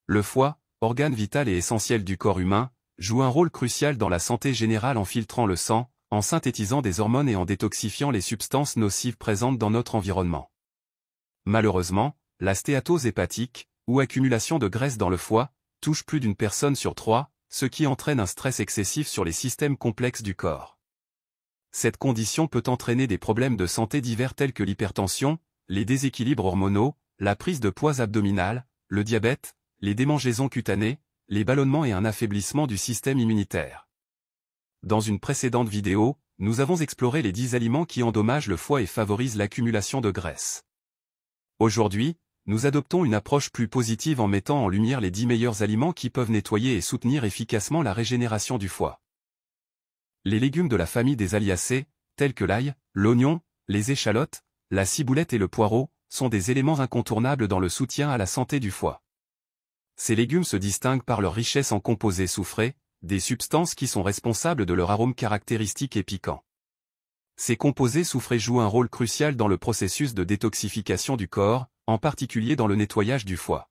Le foie, organe vital et essentiel du corps humain, joue un rôle crucial dans la santé générale en filtrant le sang, en synthétisant des hormones et en détoxifiant les substances nocives présentes dans notre environnement. Malheureusement, la stéatose hépatique, ou accumulation de graisse dans le foie, touche plus d'une personne sur 3, ce qui entraîne un stress excessif sur les systèmes complexes du corps. Cette condition peut entraîner des problèmes de santé divers tels que l'hypertension, les déséquilibres hormonaux, la prise de poids abdominale, le diabète, les démangeaisons cutanées, les ballonnements et un affaiblissement du système immunitaire. Dans une précédente vidéo, nous avons exploré les 10 aliments qui endommagent le foie et favorisent l'accumulation de graisse. Aujourd'hui, nous adoptons une approche plus positive en mettant en lumière les 10 meilleurs aliments qui peuvent nettoyer et soutenir efficacement la régénération du foie. Les légumes de la famille des Aliacées, tels que l'ail, l'oignon, les échalotes, la ciboulette et le poireau, sont des éléments incontournables dans le soutien à la santé du foie. Ces légumes se distinguent par leur richesse en composés soufrés, des substances qui sont responsables de leur arôme caractéristique et piquant. Ces composés soufrés jouent un rôle crucial dans le processus de détoxification du corps, en particulier dans le nettoyage du foie.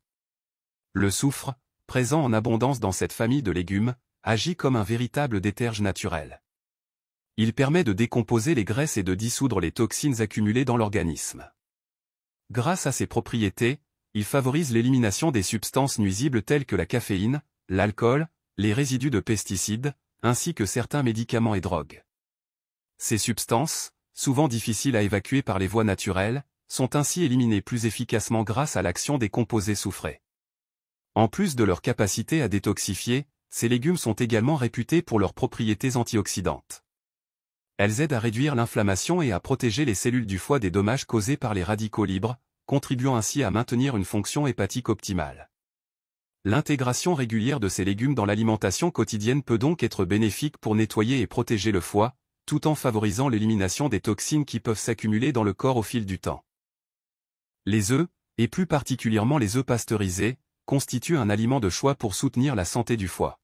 Le soufre, présent en abondance dans cette famille de légumes, agit comme un véritable déterge naturel. Il permet de décomposer les graisses et de dissoudre les toxines accumulées dans l'organisme. Grâce à ses propriétés, il favorise l'élimination des substances nuisibles telles que la caféine, l'alcool, les résidus de pesticides, ainsi que certains médicaments et drogues. Ces substances, souvent difficiles à évacuer par les voies naturelles, sont ainsi éliminées plus efficacement grâce à l'action des composés soufrés. En plus de leur capacité à détoxifier, ces légumes sont également réputés pour leurs propriétés antioxydantes. Elles aident à réduire l'inflammation et à protéger les cellules du foie des dommages causés par les radicaux libres, contribuant ainsi à maintenir une fonction hépatique optimale. L'intégration régulière de ces légumes dans l'alimentation quotidienne peut donc être bénéfique pour nettoyer et protéger le foie, tout en favorisant l'élimination des toxines qui peuvent s'accumuler dans le corps au fil du temps. Les œufs, et plus particulièrement les œufs pasteurisés, constituent un aliment de choix pour soutenir la santé du foie.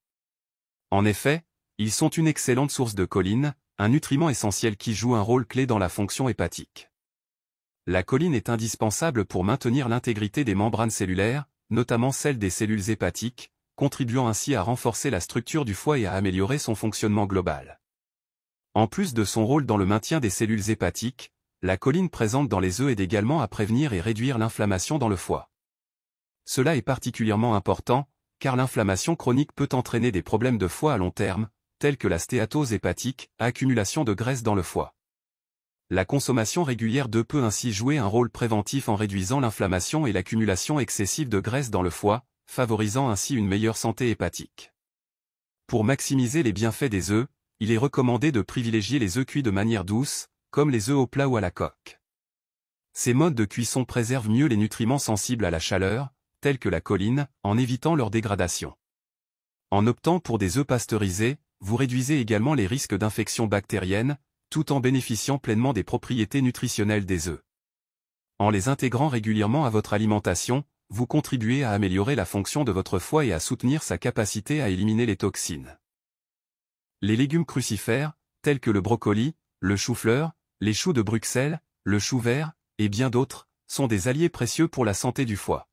En effet, ils sont une excellente source de choline, un nutriment essentiel qui joue un rôle clé dans la fonction hépatique. La choline est indispensable pour maintenir l'intégrité des membranes cellulaires, notamment celle des cellules hépatiques, contribuant ainsi à renforcer la structure du foie et à améliorer son fonctionnement global. En plus de son rôle dans le maintien des cellules hépatiques, la choline présente dans les œufs aide également à prévenir et réduire l'inflammation dans le foie. Cela est particulièrement important, car l'inflammation chronique peut entraîner des problèmes de foie à long terme, tels que la stéatose hépatique, accumulation de graisse dans le foie. La consommation régulière d'œufs peut ainsi jouer un rôle préventif en réduisant l'inflammation et l'accumulation excessive de graisse dans le foie, favorisant ainsi une meilleure santé hépatique. Pour maximiser les bienfaits des œufs, il est recommandé de privilégier les œufs cuits de manière douce, comme les œufs au plat ou à la coque. Ces modes de cuisson préservent mieux les nutriments sensibles à la chaleur, tels que la choline, en évitant leur dégradation. En optant pour des œufs pasteurisés, vous réduisez également les risques d'infections bactériennes, tout en bénéficiant pleinement des propriétés nutritionnelles des œufs. En les intégrant régulièrement à votre alimentation, vous contribuez à améliorer la fonction de votre foie et à soutenir sa capacité à éliminer les toxines. Les légumes crucifères, tels que le brocoli, le chou-fleur, les choux de Bruxelles, le chou vert, et bien d'autres, sont des alliés précieux pour la santé du foie.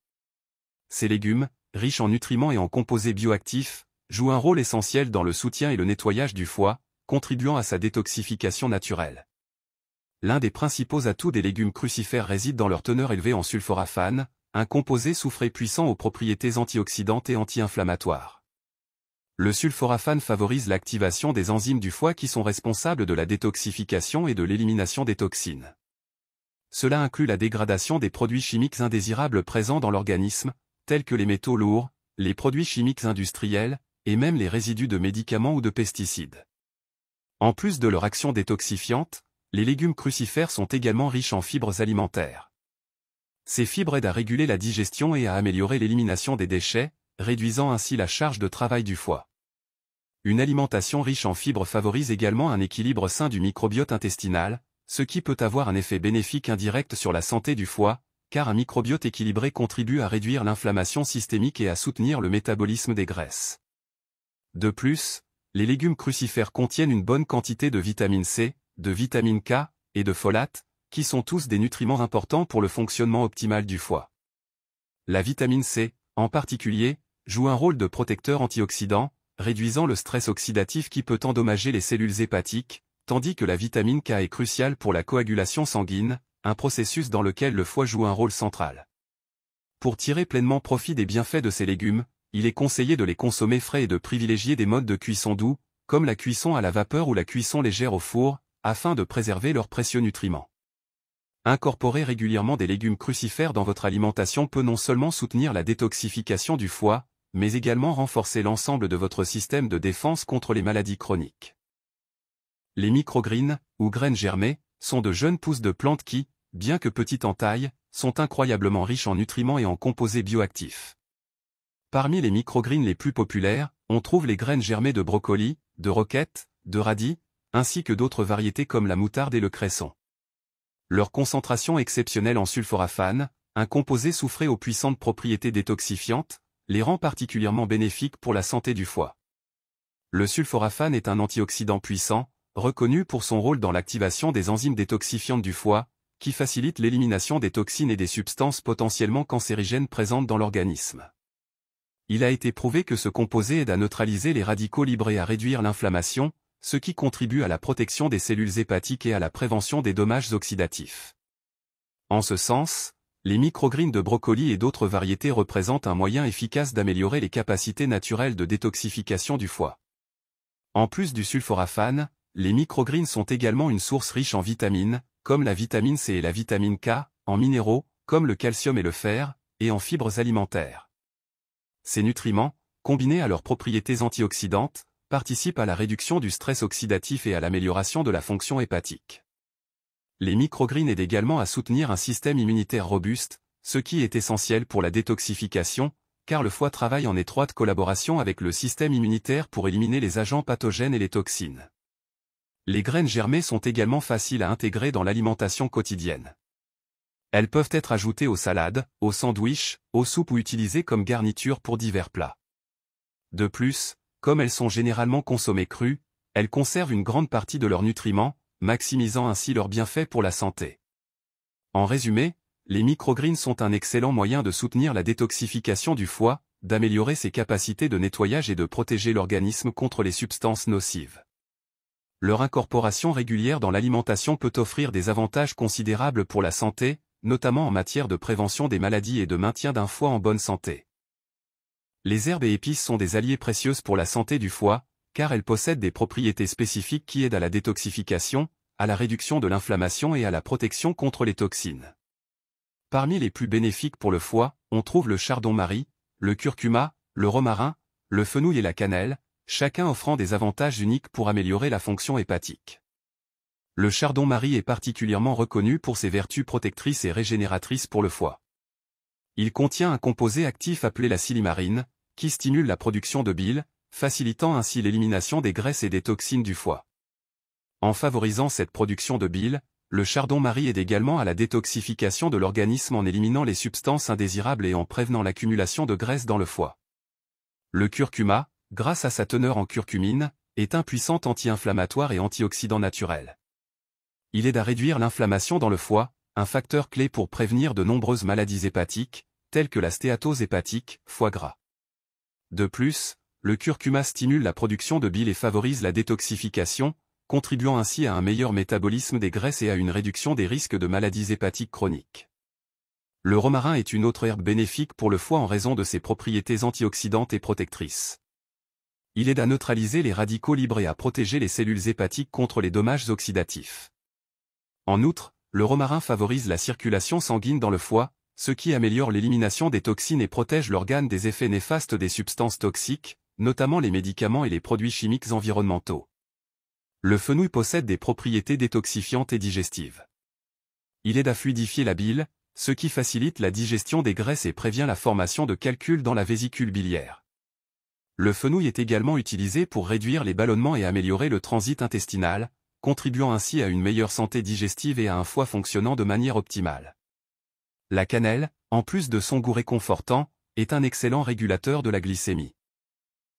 Ces légumes, riches en nutriments et en composés bioactifs, jouent un rôle essentiel dans le soutien et le nettoyage du foie, contribuant à sa détoxification naturelle. L'un des principaux atouts des légumes crucifères réside dans leur teneur élevée en sulforaphane, un composé soufré puissant aux propriétés antioxydantes et anti-inflammatoires. Le sulforaphane favorise l'activation des enzymes du foie qui sont responsables de la détoxification et de l'élimination des toxines. Cela inclut la dégradation des produits chimiques indésirables présents dans l'organisme, tels que les métaux lourds, les produits chimiques industriels, et même les résidus de médicaments ou de pesticides. En plus de leur action détoxifiante, les légumes crucifères sont également riches en fibres alimentaires. Ces fibres aident à réguler la digestion et à améliorer l'élimination des déchets, réduisant ainsi la charge de travail du foie. Une alimentation riche en fibres favorise également un équilibre sain du microbiote intestinal, ce qui peut avoir un effet bénéfique indirect sur la santé du foie, car un microbiote équilibré contribue à réduire l'inflammation systémique et à soutenir le métabolisme des graisses. De plus, les légumes crucifères contiennent une bonne quantité de vitamine C, de vitamine K, et de folate, qui sont tous des nutriments importants pour le fonctionnement optimal du foie. La vitamine C, en particulier, joue un rôle de protecteur antioxydant, réduisant le stress oxydatif qui peut endommager les cellules hépatiques, tandis que la vitamine K est cruciale pour la coagulation sanguine, un processus dans lequel le foie joue un rôle central. Pour tirer pleinement profit des bienfaits de ces légumes, il est conseillé de les consommer frais et de privilégier des modes de cuisson doux, comme la cuisson à la vapeur ou la cuisson légère au four, afin de préserver leurs précieux nutriments. Incorporer régulièrement des légumes crucifères dans votre alimentation peut non seulement soutenir la détoxification du foie, mais également renforcer l'ensemble de votre système de défense contre les maladies chroniques. Les microgreens, ou graines germées, sont de jeunes pousses de plantes qui, bien que petites en taille, sont incroyablement riches en nutriments et en composés bioactifs. Parmi les microgreens les plus populaires, on trouve les graines germées de brocoli, de roquette, de radis, ainsi que d'autres variétés comme la moutarde et le cresson. Leur concentration exceptionnelle en sulforaphane, un composé soufré aux puissantes propriétés détoxifiantes, les rend particulièrement bénéfiques pour la santé du foie. Le sulforaphane est un antioxydant puissant, reconnu pour son rôle dans l'activation des enzymes détoxifiantes du foie, qui facilitent l'élimination des toxines et des substances potentiellement cancérigènes présentes dans l'organisme. Il a été prouvé que ce composé aide à neutraliser les radicaux libres et à réduire l'inflammation, ce qui contribue à la protection des cellules hépatiques et à la prévention des dommages oxydatifs. En ce sens, les microgreens de brocoli et d'autres variétés représentent un moyen efficace d'améliorer les capacités naturelles de détoxification du foie. En plus du sulforaphane, les microgreens sont également une source riche en vitamines, comme la vitamine C et la vitamine K, en minéraux, comme le calcium et le fer, et en fibres alimentaires. Ces nutriments, combinés à leurs propriétés antioxydantes, participent à la réduction du stress oxydatif et à l'amélioration de la fonction hépatique. Les microgreens aident également à soutenir un système immunitaire robuste, ce qui est essentiel pour la détoxification, car le foie travaille en étroite collaboration avec le système immunitaire pour éliminer les agents pathogènes et les toxines. Les graines germées sont également faciles à intégrer dans l'alimentation quotidienne. Elles peuvent être ajoutées aux salades, aux sandwichs, aux soupes ou utilisées comme garniture pour divers plats. De plus, comme elles sont généralement consommées crues, elles conservent une grande partie de leurs nutriments, maximisant ainsi leurs bienfaits pour la santé. En résumé, les microgreens sont un excellent moyen de soutenir la détoxification du foie, d'améliorer ses capacités de nettoyage et de protéger l'organisme contre les substances nocives. Leur incorporation régulière dans l'alimentation peut offrir des avantages considérables pour la santé, notamment en matière de prévention des maladies et de maintien d'un foie en bonne santé. Les herbes et épices sont des alliés précieux pour la santé du foie, car elles possèdent des propriétés spécifiques qui aident à la détoxification, à la réduction de l'inflammation et à la protection contre les toxines. Parmi les plus bénéfiques pour le foie, on trouve le chardon-marie, le curcuma, le romarin, le fenouil et la cannelle, chacun offrant des avantages uniques pour améliorer la fonction hépatique. Le chardon-marie est particulièrement reconnu pour ses vertus protectrices et régénératrices pour le foie. Il contient un composé actif appelé la silimarine, qui stimule la production de bile, facilitant ainsi l'élimination des graisses et des toxines du foie. En favorisant cette production de bile, le chardon-marie aide également à la détoxification de l'organisme en éliminant les substances indésirables et en prévenant l'accumulation de graisse dans le foie. Le curcuma, grâce à sa teneur en curcumine, est un puissant anti-inflammatoire et antioxydant naturel. Il aide à réduire l'inflammation dans le foie, un facteur clé pour prévenir de nombreuses maladies hépatiques, telles que la stéatose hépatique, foie gras. De plus, le curcuma stimule la production de bile et favorise la détoxification, contribuant ainsi à un meilleur métabolisme des graisses et à une réduction des risques de maladies hépatiques chroniques. Le romarin est une autre herbe bénéfique pour le foie en raison de ses propriétés antioxydantes et protectrices. Il aide à neutraliser les radicaux libres et à protéger les cellules hépatiques contre les dommages oxydatifs. En outre, le romarin favorise la circulation sanguine dans le foie, ce qui améliore l'élimination des toxines et protège l'organe des effets néfastes des substances toxiques, notamment les médicaments et les produits chimiques environnementaux. Le fenouil possède des propriétés détoxifiantes et digestives. Il aide à fluidifier la bile, ce qui facilite la digestion des graisses et prévient la formation de calculs dans la vésicule biliaire. Le fenouil est également utilisé pour réduire les ballonnements et améliorer le transit intestinal, contribuant ainsi à une meilleure santé digestive et à un foie fonctionnant de manière optimale. La cannelle, en plus de son goût réconfortant, est un excellent régulateur de la glycémie.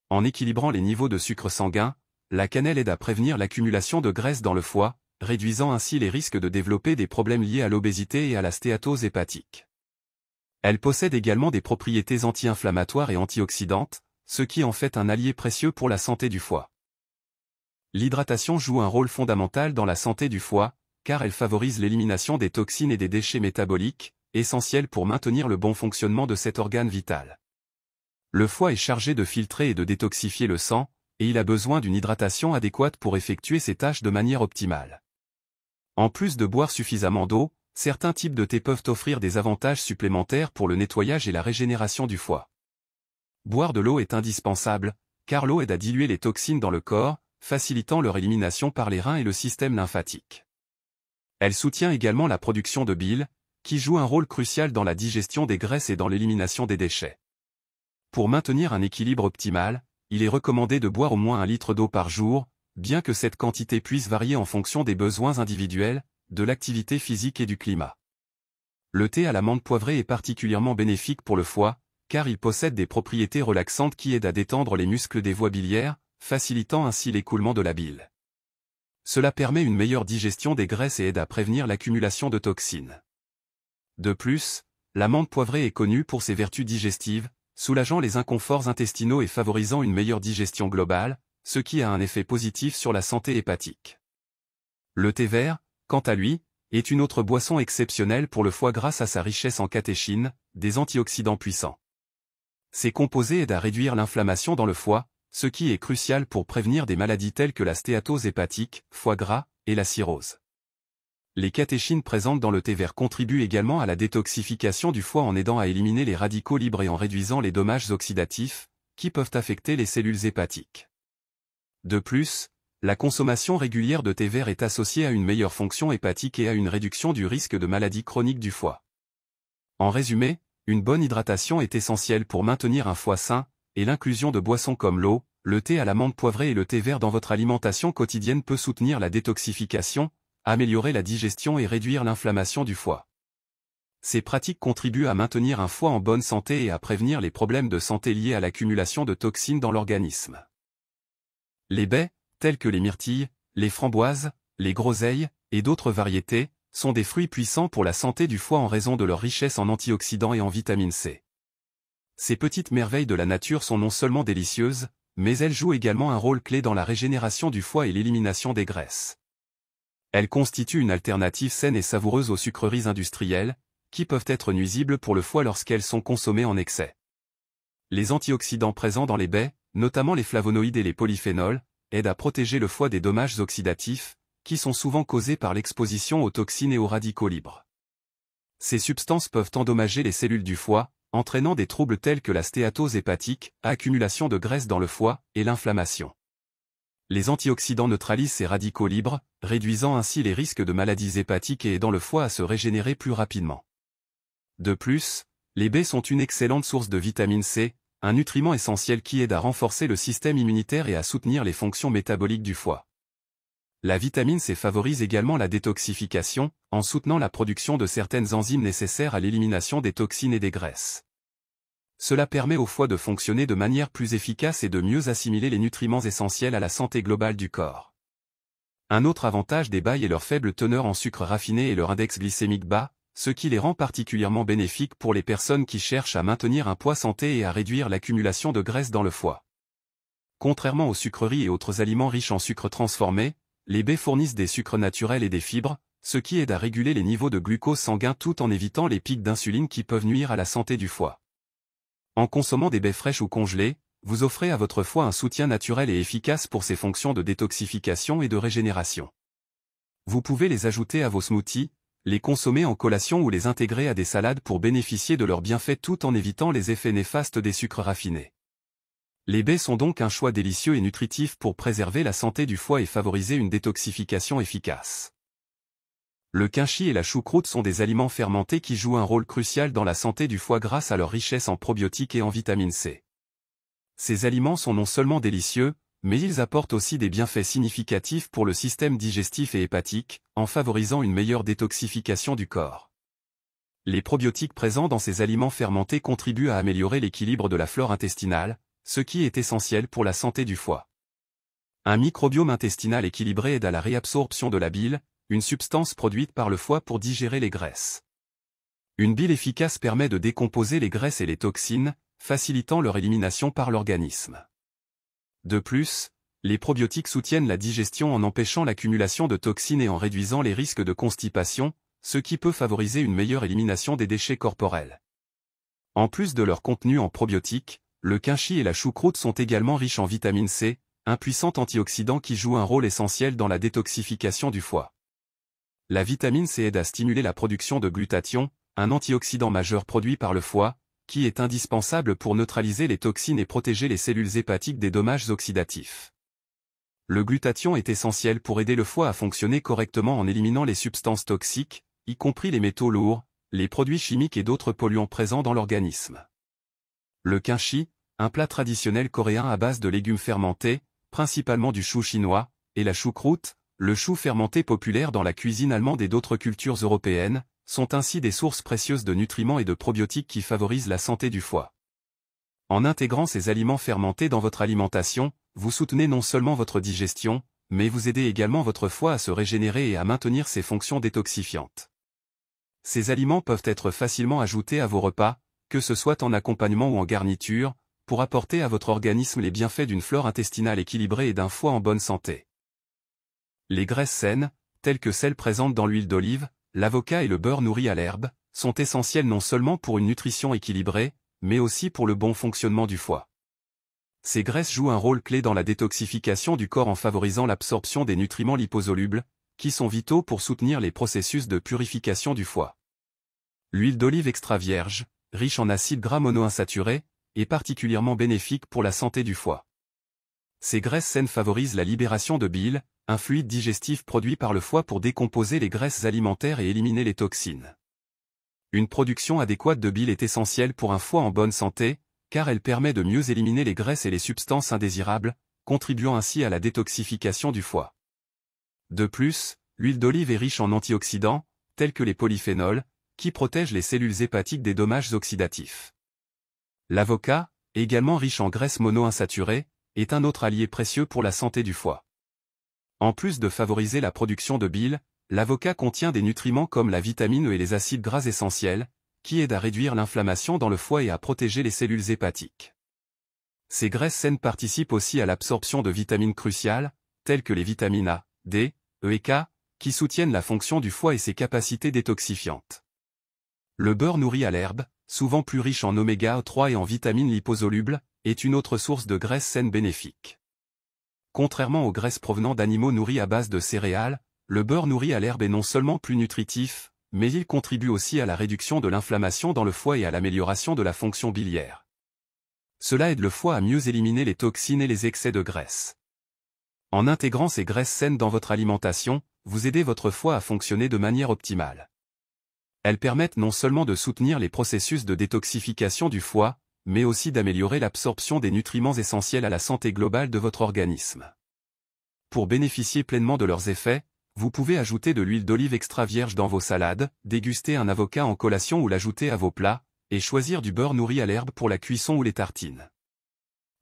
En équilibrant les niveaux de sucre sanguin, la cannelle aide à prévenir l'accumulation de graisse dans le foie, réduisant ainsi les risques de développer des problèmes liés à l'obésité et à la stéatose hépatique. Elle possède également des propriétés anti-inflammatoires et antioxydantes, ce qui en fait un allié précieux pour la santé du foie. L'hydratation joue un rôle fondamental dans la santé du foie, car elle favorise l'élimination des toxines et des déchets métaboliques, essentiels pour maintenir le bon fonctionnement de cet organe vital. Le foie est chargé de filtrer et de détoxifier le sang, et il a besoin d'une hydratation adéquate pour effectuer ses tâches de manière optimale. En plus de boire suffisamment d'eau, certains types de thé peuvent offrir des avantages supplémentaires pour le nettoyage et la régénération du foie. Boire de l'eau est indispensable, car l'eau aide à diluer les toxines dans le corps, facilitant leur élimination par les reins et le système lymphatique. Elle soutient également la production de bile, qui joue un rôle crucial dans la digestion des graisses et dans l'élimination des déchets. Pour maintenir un équilibre optimal, il est recommandé de boire au moins 1 litre d'eau par jour, bien que cette quantité puisse varier en fonction des besoins individuels, de l'activité physique et du climat. Le thé à la menthe poivrée est particulièrement bénéfique pour le foie, car il possède des propriétés relaxantes qui aident à détendre les muscles des voies biliaires, facilitant ainsi l'écoulement de la bile. Cela permet une meilleure digestion des graisses et aide à prévenir l'accumulation de toxines. De plus, la menthe poivrée est connue pour ses vertus digestives, soulageant les inconforts intestinaux et favorisant une meilleure digestion globale, ce qui a un effet positif sur la santé hépatique. Le thé vert, quant à lui, est une autre boisson exceptionnelle pour le foie grâce à sa richesse en catéchines, des antioxydants puissants. Ces composés aident à réduire l'inflammation dans le foie, ce qui est crucial pour prévenir des maladies telles que la stéatose hépatique, foie gras, et la cirrhose. Les catéchines présentes dans le thé vert contribuent également à la détoxification du foie en aidant à éliminer les radicaux libres et en réduisant les dommages oxydatifs, qui peuvent affecter les cellules hépatiques. De plus, la consommation régulière de thé vert est associée à une meilleure fonction hépatique et à une réduction du risque de maladies chroniques du foie. En résumé, une bonne hydratation est essentielle pour maintenir un foie sain, et l'inclusion de boissons comme l'eau, le thé à la menthe poivrée et le thé vert dans votre alimentation quotidienne peut soutenir la détoxification, améliorer la digestion et réduire l'inflammation du foie. Ces pratiques contribuent à maintenir un foie en bonne santé et à prévenir les problèmes de santé liés à l'accumulation de toxines dans l'organisme. Les baies, telles que les myrtilles, les framboises, les groseilles, et d'autres variétés, sont des fruits puissants pour la santé du foie en raison de leur richesse en antioxydants et en vitamine C. Ces petites merveilles de la nature sont non seulement délicieuses, mais elles jouent également un rôle clé dans la régénération du foie et l'élimination des graisses. Elles constituent une alternative saine et savoureuse aux sucreries industrielles, qui peuvent être nuisibles pour le foie lorsqu'elles sont consommées en excès. Les antioxydants présents dans les baies, notamment les flavonoïdes et les polyphénols, aident à protéger le foie des dommages oxydatifs, qui sont souvent causés par l'exposition aux toxines et aux radicaux libres. Ces substances peuvent endommager les cellules du foie, entraînant des troubles tels que la stéatose hépatique, accumulation de graisse dans le foie, et l'inflammation. Les antioxydants neutralisent ces radicaux libres, réduisant ainsi les risques de maladies hépatiques et aidant le foie à se régénérer plus rapidement. De plus, les baies sont une excellente source de vitamine C, un nutriment essentiel qui aide à renforcer le système immunitaire et à soutenir les fonctions métaboliques du foie. La vitamine C favorise également la détoxification, en soutenant la production de certaines enzymes nécessaires à l'élimination des toxines et des graisses. Cela permet au foie de fonctionner de manière plus efficace et de mieux assimiler les nutriments essentiels à la santé globale du corps. Un autre avantage des baies est leur faible teneur en sucre raffiné et leur index glycémique bas, ce qui les rend particulièrement bénéfiques pour les personnes qui cherchent à maintenir un poids santé et à réduire l'accumulation de graisse dans le foie. Contrairement aux sucreries et autres aliments riches en sucre transformé, les baies fournissent des sucres naturels et des fibres, ce qui aide à réguler les niveaux de glucose sanguin tout en évitant les pics d'insuline qui peuvent nuire à la santé du foie. En consommant des baies fraîches ou congelées, vous offrez à votre foie un soutien naturel et efficace pour ses fonctions de détoxification et de régénération. Vous pouvez les ajouter à vos smoothies, les consommer en collation ou les intégrer à des salades pour bénéficier de leurs bienfaits tout en évitant les effets néfastes des sucres raffinés. Les baies sont donc un choix délicieux et nutritif pour préserver la santé du foie et favoriser une détoxification efficace. Le quinchi et la choucroute sont des aliments fermentés qui jouent un rôle crucial dans la santé du foie grâce à leur richesse en probiotiques et en vitamine C. Ces aliments sont non seulement délicieux, mais ils apportent aussi des bienfaits significatifs pour le système digestif et hépatique, en favorisant une meilleure détoxification du corps. Les probiotiques présents dans ces aliments fermentés contribuent à améliorer l'équilibre de la flore intestinale, ce qui est essentiel pour la santé du foie. Un microbiome intestinal équilibré aide à la réabsorption de la bile, une substance produite par le foie pour digérer les graisses. Une bile efficace permet de décomposer les graisses et les toxines, facilitant leur élimination par l'organisme. De plus, les probiotiques soutiennent la digestion en empêchant l'accumulation de toxines et en réduisant les risques de constipation, ce qui peut favoriser une meilleure élimination des déchets corporels. En plus de leur contenu en probiotiques, le quinchi et la choucroute sont également riches en vitamine C, un puissant antioxydant qui joue un rôle essentiel dans la détoxification du foie. La vitamine C aide à stimuler la production de glutathion, un antioxydant majeur produit par le foie, qui est indispensable pour neutraliser les toxines et protéger les cellules hépatiques des dommages oxydatifs. Le glutathion est essentiel pour aider le foie à fonctionner correctement en éliminant les substances toxiques, y compris les métaux lourds, les produits chimiques et d'autres polluants présents dans l'organisme. Le quinchi, un plat traditionnel coréen à base de légumes fermentés, principalement du chou chinois, et la choucroute, le chou fermenté populaire dans la cuisine allemande et d'autres cultures européennes, sont ainsi des sources précieuses de nutriments et de probiotiques qui favorisent la santé du foie. En intégrant ces aliments fermentés dans votre alimentation, vous soutenez non seulement votre digestion, mais vous aidez également votre foie à se régénérer et à maintenir ses fonctions détoxifiantes. Ces aliments peuvent être facilement ajoutés à vos repas, que ce soit en accompagnement ou en garniture, pour apporter à votre organisme les bienfaits d'une flore intestinale équilibrée et d'un foie en bonne santé. Les graisses saines, telles que celles présentes dans l'huile d'olive, l'avocat et le beurre nourri à l'herbe, sont essentielles non seulement pour une nutrition équilibrée, mais aussi pour le bon fonctionnement du foie. Ces graisses jouent un rôle clé dans la détoxification du corps en favorisant l'absorption des nutriments liposolubles, qui sont vitaux pour soutenir les processus de purification du foie. L'huile d'olive extra vierge, riche en acides gras monoinsaturés, est particulièrement bénéfique pour la santé du foie. Ces graisses saines favorisent la libération de bile, un fluide digestif produit par le foie pour décomposer les graisses alimentaires et éliminer les toxines. Une production adéquate de bile est essentielle pour un foie en bonne santé, car elle permet de mieux éliminer les graisses et les substances indésirables, contribuant ainsi à la détoxification du foie. De plus, l'huile d'olive est riche en antioxydants, tels que les polyphénols, qui protègent les cellules hépatiques des dommages oxydatifs. L'avocat, également riche en graisses monoinsaturées, est un autre allié précieux pour la santé du foie. En plus de favoriser la production de bile, l'avocat contient des nutriments comme la vitamine E et les acides gras essentiels, qui aident à réduire l'inflammation dans le foie et à protéger les cellules hépatiques. Ces graisses saines participent aussi à l'absorption de vitamines cruciales, telles que les vitamines A, D, E et K, qui soutiennent la fonction du foie et ses capacités détoxifiantes. Le beurre nourri à l'herbe, souvent plus riche en oméga 3 et en vitamines liposolubles, est une autre source de graisses saines bénéfiques. Contrairement aux graisses provenant d'animaux nourris à base de céréales, le beurre nourri à l'herbe est non seulement plus nutritif, mais il contribue aussi à la réduction de l'inflammation dans le foie et à l'amélioration de la fonction biliaire. Cela aide le foie à mieux éliminer les toxines et les excès de graisse. En intégrant ces graisses saines dans votre alimentation, vous aidez votre foie à fonctionner de manière optimale. Elles permettent non seulement de soutenir les processus de détoxification du foie, mais aussi d'améliorer l'absorption des nutriments essentiels à la santé globale de votre organisme. Pour bénéficier pleinement de leurs effets, vous pouvez ajouter de l'huile d'olive extra vierge dans vos salades, déguster un avocat en collation ou l'ajouter à vos plats, et choisir du beurre nourri à l'herbe pour la cuisson ou les tartines.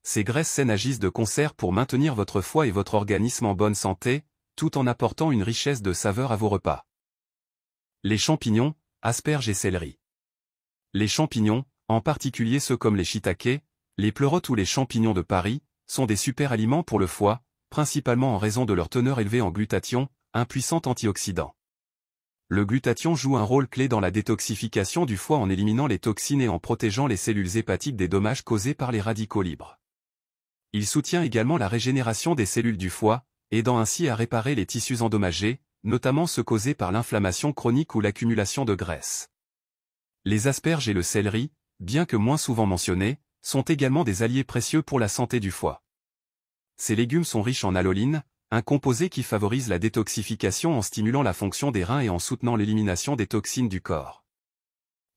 Ces graisses saines agissent de concert pour maintenir votre foie et votre organisme en bonne santé, tout en apportant une richesse de saveurs à vos repas. Les champignons, asperges et céleri. Les champignons, en particulier ceux comme les shiitake, les pleurotes ou les champignons de Paris, sont des super aliments pour le foie, principalement en raison de leur teneur élevée en glutathion, un puissant antioxydant. Le glutathion joue un rôle clé dans la détoxification du foie en éliminant les toxines et en protégeant les cellules hépatiques des dommages causés par les radicaux libres. Il soutient également la régénération des cellules du foie, aidant ainsi à réparer les tissus endommagés, notamment ceux causés par l'inflammation chronique ou l'accumulation de graisse. Les asperges et le céleri, bien que moins souvent mentionnés, sont également des alliés précieux pour la santé du foie. Ces légumes sont riches en alloline, un composé qui favorise la détoxification en stimulant la fonction des reins et en soutenant l'élimination des toxines du corps.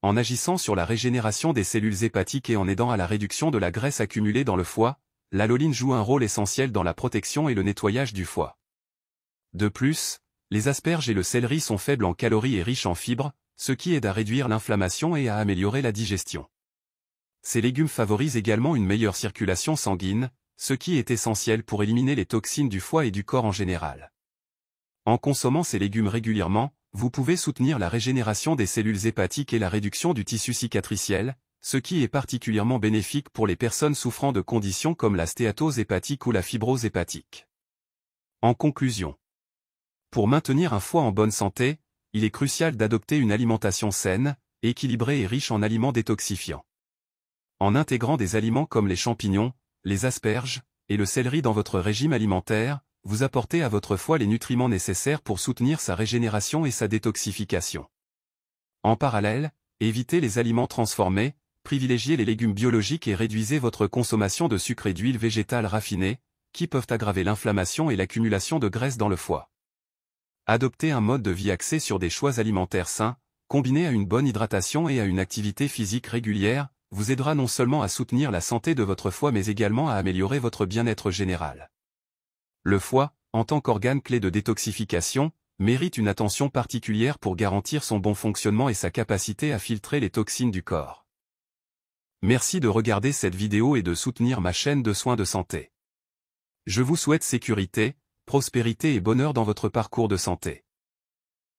En agissant sur la régénération des cellules hépatiques et en aidant à la réduction de la graisse accumulée dans le foie, l'alloline joue un rôle essentiel dans la protection et le nettoyage du foie. De plus, les asperges et le céleri sont faibles en calories et riches en fibres, ce qui aide à réduire l'inflammation et à améliorer la digestion. Ces légumes favorisent également une meilleure circulation sanguine, ce qui est essentiel pour éliminer les toxines du foie et du corps en général. En consommant ces légumes régulièrement, vous pouvez soutenir la régénération des cellules hépatiques et la réduction du tissu cicatriciel, ce qui est particulièrement bénéfique pour les personnes souffrant de conditions comme la stéatose hépatique ou la fibrose hépatique. En conclusion, pour maintenir un foie en bonne santé, il est crucial d'adopter une alimentation saine, équilibrée et riche en aliments détoxifiants. En intégrant des aliments comme les champignons, les asperges et le céleri dans votre régime alimentaire, vous apportez à votre foie les nutriments nécessaires pour soutenir sa régénération et sa détoxification. En parallèle, évitez les aliments transformés, privilégiez les légumes biologiques et réduisez votre consommation de sucre et d'huile végétale raffinée, qui peuvent aggraver l'inflammation et l'accumulation de graisse dans le foie. Adoptez un mode de vie axé sur des choix alimentaires sains, combiné à une bonne hydratation et à une activité physique régulière, vous aidera non seulement à soutenir la santé de votre foie mais également à améliorer votre bien-être général. Le foie, en tant qu'organe clé de détoxification, mérite une attention particulière pour garantir son bon fonctionnement et sa capacité à filtrer les toxines du corps. Merci de regarder cette vidéo et de soutenir ma chaîne de soins de santé. Je vous souhaite sécurité, prospérité et bonheur dans votre parcours de santé.